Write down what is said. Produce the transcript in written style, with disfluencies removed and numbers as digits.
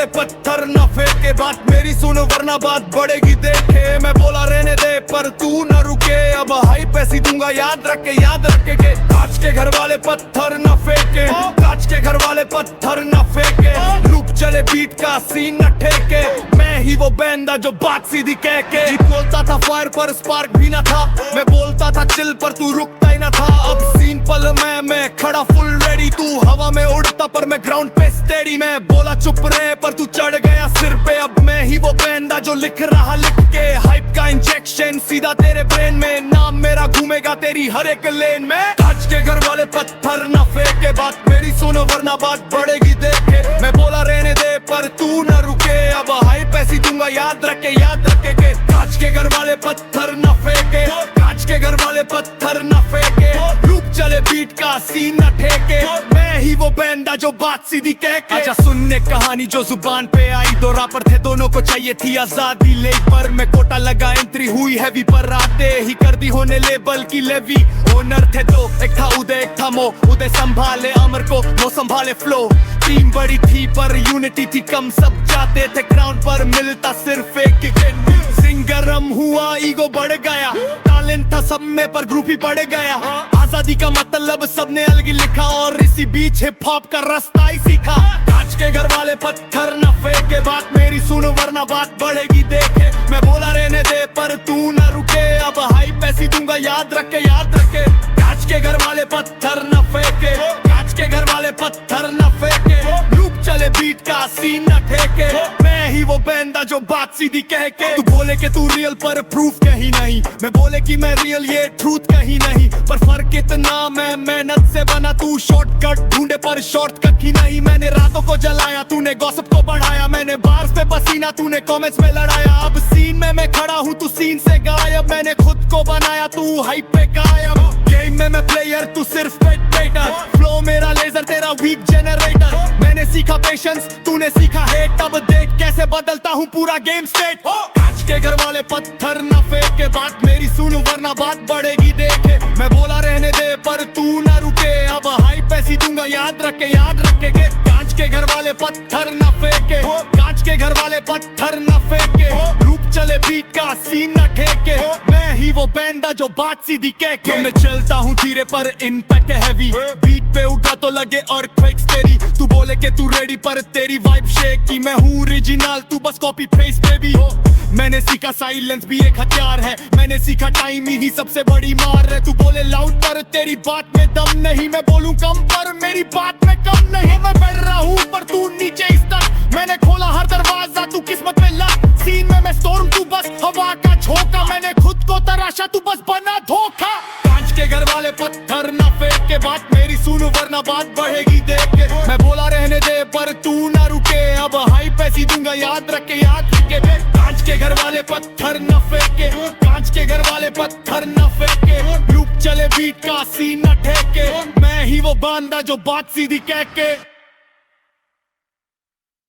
वाले पत्थर न फेंके, बात मेरी सुनो वरना बात बढ़ेगी देखे। मैं बोला रहने दे पर तू न रुके, अब हाई पैसी दूंगा याद रखे के। कांच के घर वाले पत्थर न फेंके, कांच के घर वाले पत्थर न फेंके। लूप चले बीट का सीन न ठेके, मैं ही वो बैंड जो बात सीधी कह के। बोलता था फायर पर स्पार्क भी न था, मैं बोलता था चिल पर तू रुकता ही न था। अब सीन पल मैं खड़ा फुल रेडी, तू हवा में उड़ता पर मैं ग्राउंड पे स्टेडी। मैं बोला चुप रहे पर तू चढ़ गया सिर पे, अब मैं ही वो बैंड जो लिख रहा लिख के। हाइप का इंजेक्शन सीधा तेरे ब्रेन में, नाम मेरा घूमेगा तेरी हर एक लेन में। कांच के घर वाले पत्थर न फेंके, बात मेरी सुनो वरना बात बढ़ेगी देखे। मैं बोला रहने दे पर तू न रुके, अब हाई पैसी दूंगा याद रखे के। कांच के घर वाले पत्थर न फेंके, कांच के घर वाले पत्थर न फेंके। लूप चले बीट का सीन न ठेके, मैं ही वो बैंड जो बात सीधी कह के। आजा सुनने कहानी जो जुबान पे आई, दो रापर थे दोनों को चाहिए थी आजादी, ले पर मैं कोटा लगा एंट्री हुई हैवी पर आते ही कर दी होने लेबल की लेवी। ओनर थे दो, एक था उदय एक था मो, उदय संभाले अमर को वो संभाले फ्लो। टीम बड़ी थी पर यूनिटी थी कम, सब जाते थे ग्राउंड पर मिलता सिर्फ एक सिंह गरम हुआ ईगो बढ़ गया, टैलेंट था सब में पर ग्रुप ही बढ़ गया। आजादी का मतलब सबने अलग लिखा और इसी बीच हिप हॉप का रास्ता ही सीखा। कांच के घर वाले पत्थर न फेंके, बात मेरी सुनो वरना बात बढ़ेगी देखे। मैं बोला रहने दे पर तू न रुके, अब हाई पैसी दूंगा याद रखे। कांच के घर वाले पत्थर न फेंके, कांच के घर वाले पत्थर न फेंके। लूप चले बीट का सीन न ठेके, मैं ही वो बैंड जो बात सीधी कह के। तू बोले कि तू रियल पर प्रूफ कहीं नहीं, मैं बोले कि मैं रियल ये ट्रूथ कहीं नहीं। पर फर्क इतना मैं मेहनत से बना, तू शॉर्टकट ढूंढे पर शॉर्टकट ही नहीं। मैंने रातों को जलाया, तूने गॉसिप को बढ़ाया, मैंने बार्स पे पसीना, तूने कमेंट्स में लड़ाया। अब सीन में मैं खड़ा हूँ, तू सीन से गायब, मैंने खुद को बनाया, तू हाइप पे कायम। गेम में मैं प्लेयर, तू सिर्फ स्पेक्टेटर, फ्लो मेरा लेजर तेरा वीक जनरेटर। मैंने सीखा पेशेंस, तूने सीखा हेट, अब देख कैसे बदलता हूँ पूरा गेम स्टेट। कांच के घर वाले पत्थर न फेंके, बात मेरी सुनो वरना बात बढ़ेगी देखे। मैं बोला रहने दे पर तू न रुके, अब हाई पैसी दूंगा याद रखे के। कांच के घर वाले पत्थर न फेंके, कांच के घर वाले पत्थर न फेंके। रूप चले बीट का सीन न ठेके, मैं ही वो बैंड जो बात सीधी कह के। मैं चलता हूँ धीरे पर इम्पैक्ट हैवी, बीट पे उठा तो लगे अर्थक्वेक्स तेरी। तू बोले कि तू रेडी पर तेरी वाइब शेक की, मैं हूँ ओरिजिनल तू बस कॉपी पेस्ट बेबी। मैंने सीखा साइलेंस भी एक हथियार है, मैंने सीखा टाइम ही सबसे बड़ी मार है। तू बोले लाउड पर तेरी बात में दम नहीं, मैं बोलूं कम पर मेरी बात में कम नहीं। मैं बढ़ रहा हूँ पर तू नीचे इस तक, मैंने खोला हर दरवाजा तू किस्मत में लग। सीन में मैं स्टॉर्म तू बस हवा का झोंका, मैंने खुद को तराशा तू बस बना धोखा। कांच के घर वाले पत्थर न फेंके, बात मेरी सुनो वरना बात बढ़ेगी देख के। मैं बोला रहने दे पर तू न रुके, अब हाई पैसी दूंगा याद रखे के। कांच के घर वाले पत्थर न फेंके, कांच के घर वाले पत्थर न फेंके। लूप चले बीट का सीन न ठेके, मैं ही वो बांदा जो बात सीधी कह के।